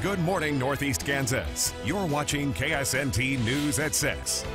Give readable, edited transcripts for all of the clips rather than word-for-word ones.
Good morning, Northeast Kansas. You're watching KSNT News at 6.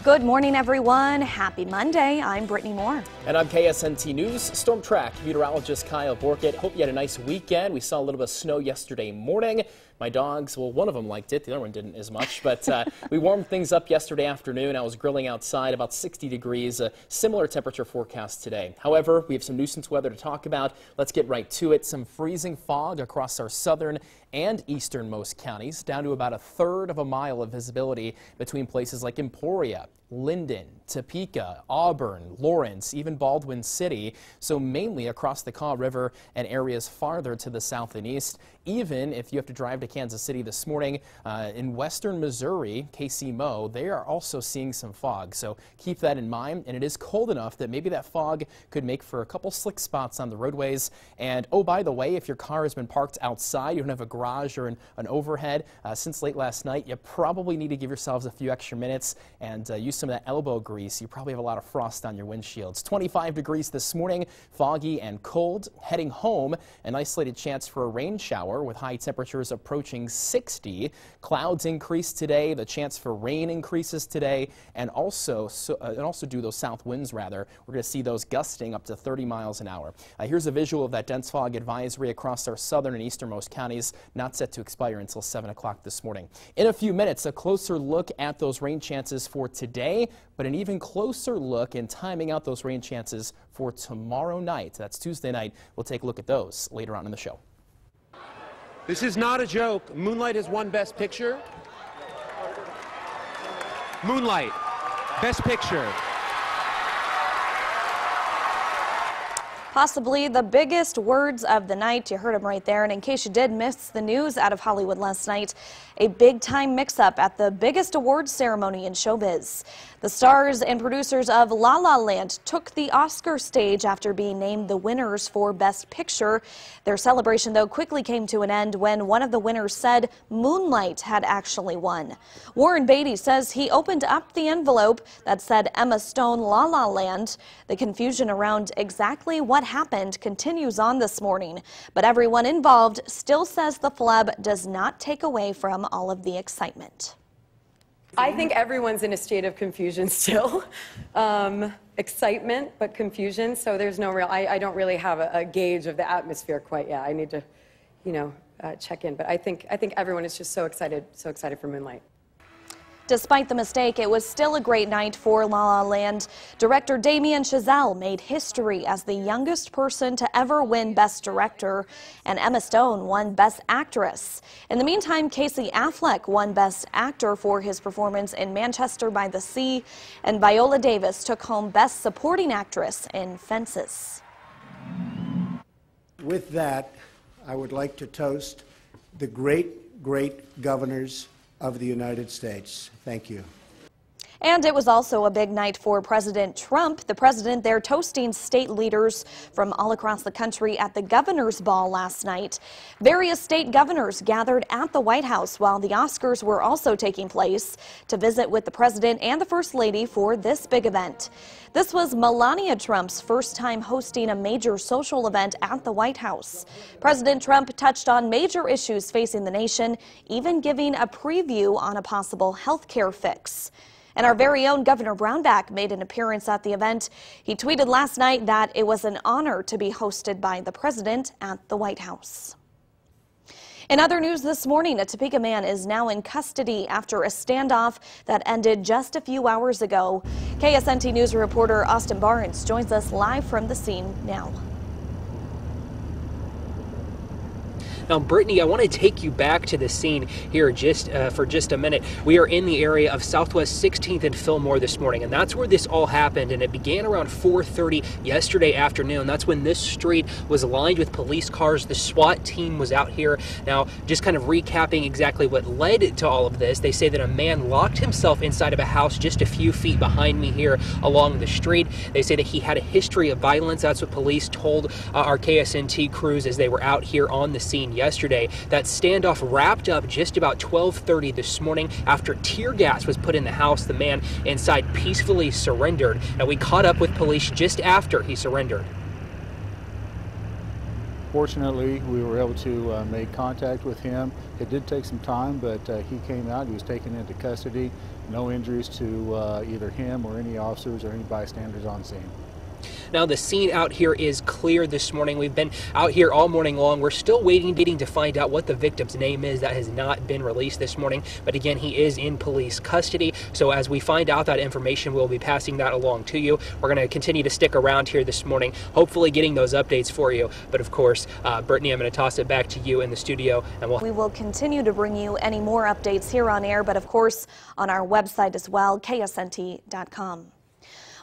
Good morning, everyone. Happy Monday. I'm Brittany Moore. And I'm KSNT News Storm Track meteorologist Kyle Borkett. Hope you had a nice weekend. We saw a little bit of snow yesterday morning. My dogs, well, one of them liked it. The other one didn't as much. But we warmed things up yesterday afternoon. I was grilling outside, about 60 degrees, a similar temperature forecast today. However, we have some nuisance weather to talk about. Let's get right to it. Some freezing fog across our southern and easternmost counties, down to about a third of a mile of visibility between places like Emporia, Linden, Topeka, Auburn, Lawrence, even Baldwin City, so mainly across the Kaw River and areas farther to the south and east. Even if you have to drive to Kansas City this morning, in western Missouri, KC-Mo, they are also seeing some fog, so keep that in mind. And it is cold enough that maybe that fog could make for a couple slick spots on the roadways. And oh, by the way, if your car has been parked outside, you don't have a garage or an overhead since late last night, you probably need to give yourselves a few extra minutes and use some of that elbow grease. You probably have a lot of frost on your windshields. 25 degrees this morning, foggy and cold. Heading home, an isolated chance for a rain shower with high temperatures approaching 60. Clouds increase today. The chance for rain increases today, and also due to those south winds, rather, we're going to see those gusting up to 30 miles an hour. Here's a visual of that dense fog advisory across our southern and easternmost counties, not set to expire until 7 o'clock this morning. In a few minutes, a closer look at those rain chances for today, but an even closer look in timing out those rain chances for tomorrow night. That's Tuesday night. We'll take a look at those later on in the show. This is not a joke. Moonlight has won Best Picture. Moonlight, Best Picture. Possibly the biggest words of the night. You heard them right there. And in case you did miss the news out of Hollywood last night, a big-time mix-up at the biggest awards ceremony in showbiz. The stars and producers of La La Land took the Oscar stage after being named the winners for Best Picture. Their celebration, though, quickly came to an end when one of the winners said Moonlight had actually won. Warren Beatty says he opened up the envelope that said Emma Stone La La Land. The confusion around exactly what happened continues on this morning, but everyone involved still says the flub does not take away from all of the excitement. I think everyone's in a state of confusion still. Excitement, but confusion, so there's no real, I don't really have a gauge of the atmosphere quite yet. I need to, check in, but I think everyone is just so excited for Moonlight. Despite the mistake, it was still a great night for La La Land. Director Damien Chazelle made history as the youngest person to ever win Best Director, and Emma Stone won Best Actress. In the meantime, Casey Affleck won Best Actor for his performance in Manchester by the Sea, and Viola Davis took home Best Supporting Actress in Fences. With that, I would like to toast the great, great governors of the United States. Thank you. And it was also a big night for President Trump. The president there toasting state leaders from all across the country at the governor's ball last night. Various state governors gathered at the White House while the Oscars were also taking place to visit with the president and the First Lady for this big event. This was Melania Trump's first time hosting a major social event at the White House. President Trump touched on major issues facing the nation, even giving a preview on a possible health care fix. And our very own Governor Brownback made an appearance at the event. He tweeted last night that it was an honor to be hosted by the president at the White House. In other news this morning, a Topeka man is now in custody after a standoff that ended just a few hours ago. KSNT News reporter Austin Barnes joins us live from the scene now. Now, Brittany, I want to take you back to the scene here for just a minute. We are in the area of Southwest 16th and Fillmore this morning, and that's where this all happened, and it began around 4:30 yesterday afternoon. That's when this street was lined with police cars. The SWAT team was out here. Now, just kind of recapping exactly what led to all of this, they say that a man locked himself inside of a house just a few feet behind me here along the street. They say that he had a history of violence. That's what police told our KSNT crews as they were out here on the scene yesterday. That standoff wrapped up just about 12:30 this morning after tear gas was put in the house. The man inside peacefully surrendered, and we caught up with police just after he surrendered. Fortunately, we were able to make contact with him. It did take some time, but he came out. He was taken into custody. No injuries to either him or any officers or any bystanders on scene. Now the scene out here is clear this morning. We've been out here all morning long. We're still waiting to find out what the victim's name is. That has not been released this morning. But again, he is in police custody. So as we find out that information, we'll be passing that along to you. We're going to continue to stick around here this morning, hopefully getting those updates for you. But of course, Brittany, I'm going to toss it back to you in the studio, and we will continue to bring you any more updates here on air, but of course on our website as well, KSNT.com.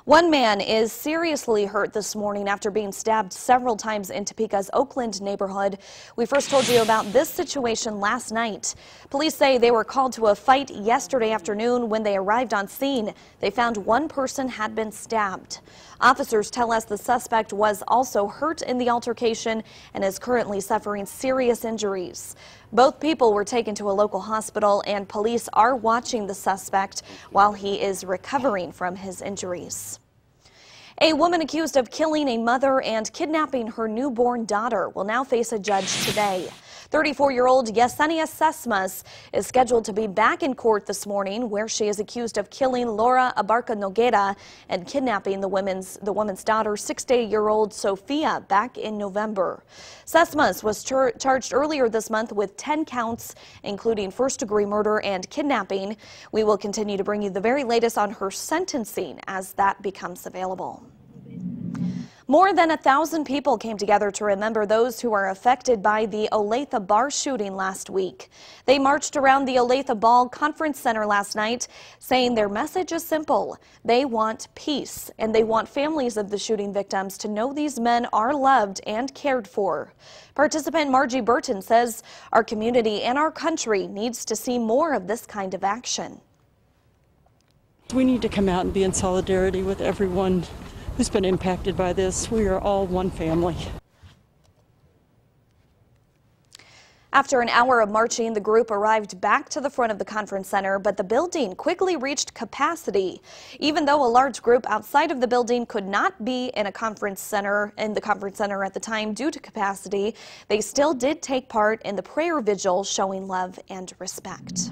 One man is seriously hurt this morning after being stabbed several times in Topeka's Oakland neighborhood. We first told you about this situation last night. Police say they were called to a fight yesterday afternoon. When they arrived on scene, they found one person had been stabbed. Officers tell us the suspect was also hurt in the altercation and is currently suffering serious injuries. Both people were taken to a local hospital, and police are watching the suspect while he is recovering from his injuries. A woman accused of killing a mother and kidnapping her newborn daughter will now face a judge today. 34-year-old Yesenia Sesmas is scheduled to be back in court this morning, where she is accused of killing Laura Abarca Noguera and kidnapping the woman's daughter, 6-year-old Sophia, back in November. Sesmas was charged earlier this month with 10 counts, including first-degree murder and kidnapping. We will continue to bring you the very latest on her sentencing as that becomes available. More than 1,000 people came together to remember those who are affected by the Olathe bar shooting last week. They marched around the Olathe Ball Conference Center last night, saying their message is simple. They want peace, and they want families of the shooting victims to know these men are loved and cared for. Participant Margie Burton says our community and our country needs to see more of this kind of action. We need to come out and be in solidarity with everyone who's been impacted by this. We are all one family. After an hour of marching, the group arrived back to the front of the conference center, but the building quickly reached capacity. Even though a large group outside of the building could not be in the conference center at the time due to capacity, they still did take part in the prayer vigil, showing love and respect.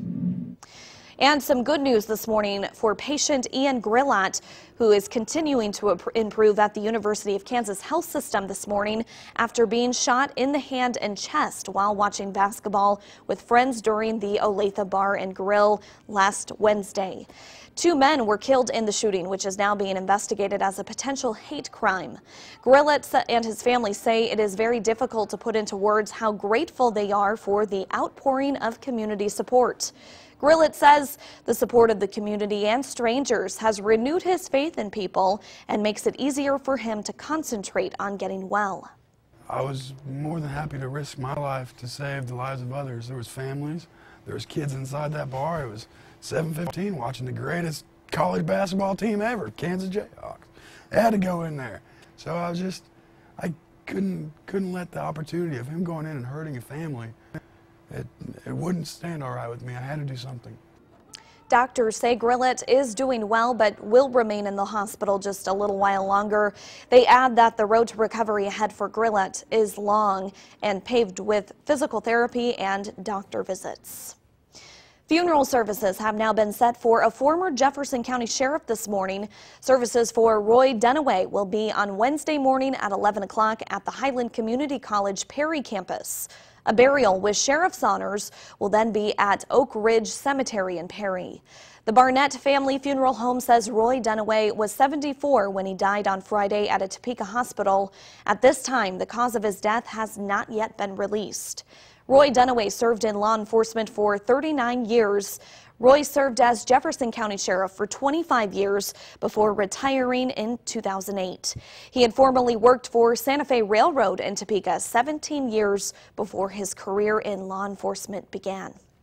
And some good news this morning for patient Ian Grillet, who is continuing to improve at the University of Kansas Health System this morning after being shot in the hand and chest while watching basketball with friends during the Olathe Bar and Grill last Wednesday. 2 men were killed in the shooting, which is now being investigated as a potential hate crime. Grillet and his family say it is very difficult to put into words how grateful they are for the outpouring of community support. Grillet says the support of the community and strangers has renewed his faith in people and makes it easier for him to concentrate on getting well. I was more than happy to risk my life to save the lives of others. There was families, there was kids inside that bar. It was 7:15 watching the greatest college basketball team ever, Kansas Jayhawks. They had to go in there. So I couldn't let the opportunity of him going in and hurting a family. It wouldn't stand all right with me. I had to do something. Doctors say Grillet is doing well, but will remain in the hospital just a little while longer. They add that the road to recovery ahead for Grillet is long and paved with physical therapy and doctor visits. Funeral services have now been set for a former Jefferson County Sheriff this morning. Services for Roy Dunaway will be on Wednesday morning at 11 o'clock at the Highland Community College Perry campus. A burial with sheriff's honors will then be at Oak Ridge Cemetery in Perry. The Barnett Family Funeral Home says Roy Dunaway was 74 when he died on Friday at a Topeka hospital. At this time, the cause of his death has not yet been released. Roy Dunaway served in law enforcement for 39 years. Roy served as Jefferson County Sheriff for 25 years before retiring in 2008. He had formerly worked for Santa Fe Railroad in Topeka 17 years before his career in law enforcement began.